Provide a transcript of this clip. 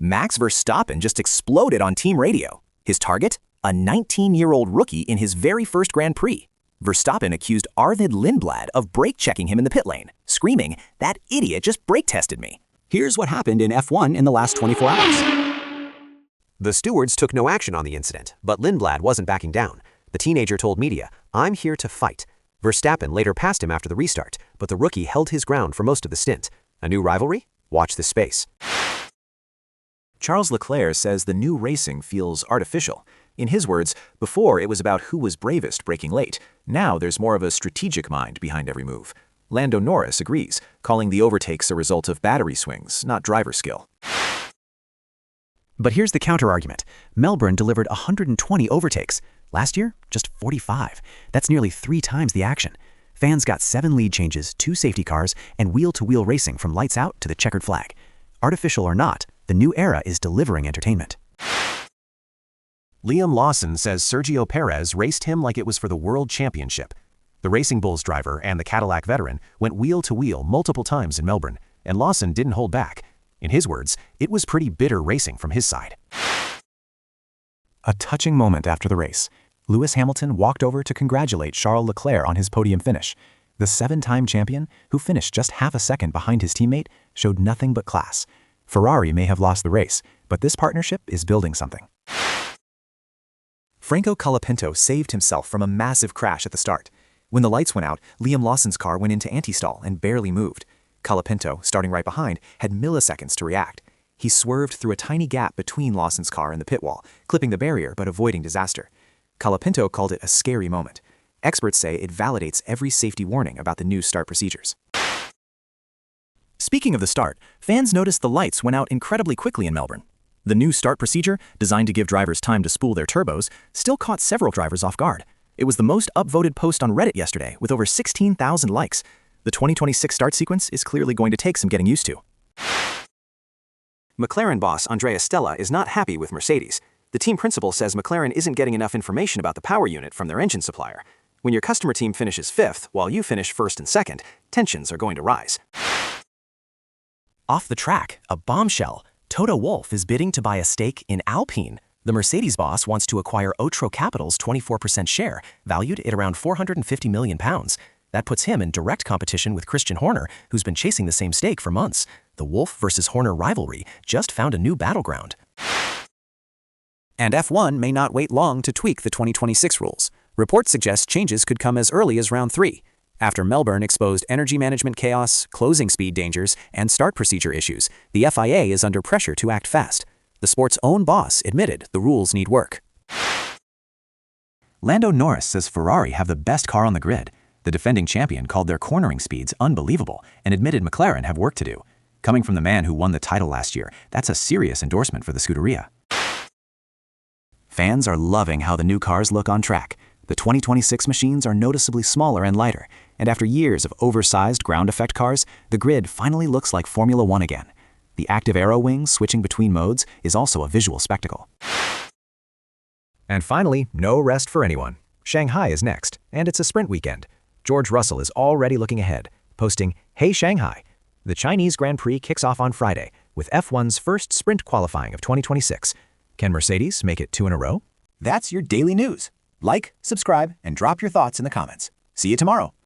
Max Verstappen just exploded on team radio. His target? A 19-year-old rookie in his very first Grand Prix. Verstappen accused Arvid Lindblad of brake-checking him in the pit lane, screaming, "That idiot just brake-tested me." Here's what happened in F1 in the last 24 hours. The stewards took no action on the incident, but Lindblad wasn't backing down. The teenager told media, "I'm here to fight." Verstappen later passed him after the restart, but the rookie held his ground for most of the stint. A new rivalry? Watch this space. Charles Leclerc says the new racing feels artificial. In his words, before it was about who was bravest braking late. Now there's more of a strategic mind behind every move. Lando Norris agrees, calling the overtakes a result of battery swings, not driver skill. But here's the counter-argument. Melbourne delivered 120 overtakes. Last year, just 45. That's nearly 3 times the action. Fans got 7 lead changes, 2 safety cars, and wheel-to-wheel racing from lights out to the checkered flag. Artificial or not, the new era is delivering entertainment. Liam Lawson says Sergio Perez raced him like it was for the World Championship. The Racing Bulls driver and the Cadillac veteran went wheel-to-wheel multiple times in Melbourne, and Lawson didn't hold back. In his words, it was pretty bitter racing from his side. A touching moment after the race. Lewis Hamilton walked over to congratulate Charles Leclerc on his podium finish. The 7-time champion, who finished just half a second behind his teammate, showed nothing but class. Ferrari may have lost the race, but this partnership is building something. Franco Colapinto saved himself from a massive crash at the start. When the lights went out, Liam Lawson's car went into anti-stall and barely moved. Colapinto, starting right behind, had milliseconds to react. He swerved through a tiny gap between Lawson's car and the pit wall, clipping the barrier but avoiding disaster. Colapinto called it a scary moment. Experts say it validates every safety warning about the new start procedures. Speaking of the start, fans noticed the lights went out incredibly quickly in Melbourne. The new start procedure, designed to give drivers time to spool their turbos, still caught several drivers off guard. It was the most upvoted post on Reddit yesterday, with over 16,000 likes. The 2026 start sequence is clearly going to take some getting used to. McLaren boss Andrea Stella is not happy with Mercedes. The team principal says McLaren isn't getting enough information about the power unit from their engine supplier. When your customer team finishes 5th while you finish 1st and 2nd, tensions are going to rise. Off the track, a bombshell. Toto Wolff is bidding to buy a stake in Alpine. The Mercedes boss wants to acquire Otro Capital's 24% share, valued at around £450 million. That puts him in direct competition with Christian Horner, who's been chasing the same stake for months. The Wolff versus Horner rivalry just found a new battleground. And F1 may not wait long to tweak the 2026 rules. Reports suggest changes could come as early as round 3. After Melbourne exposed energy management chaos, closing speed dangers, and start procedure issues, the FIA is under pressure to act fast. The sport's own boss admitted the rules need work. Lando Norris says Ferrari have the best car on the grid. The defending champion called their cornering speeds unbelievable and admitted McLaren have work to do. Coming from the man who won the title last year, that's a serious endorsement for the Scuderia. Fans are loving how the new cars look on track. The 2026 machines are noticeably smaller and lighter, and after years of oversized ground effect cars, the grid finally looks like Formula One again. The active aero wings switching between modes is also a visual spectacle. And finally, no rest for anyone. Shanghai is next, and it's a sprint weekend. George Russell is already looking ahead, posting, "Hey Shanghai." The Chinese Grand Prix kicks off on Friday, with F1's first sprint qualifying of 2026. Can Mercedes make it 2 in a row? That's your daily news. Like, subscribe, and drop your thoughts in the comments. See you tomorrow.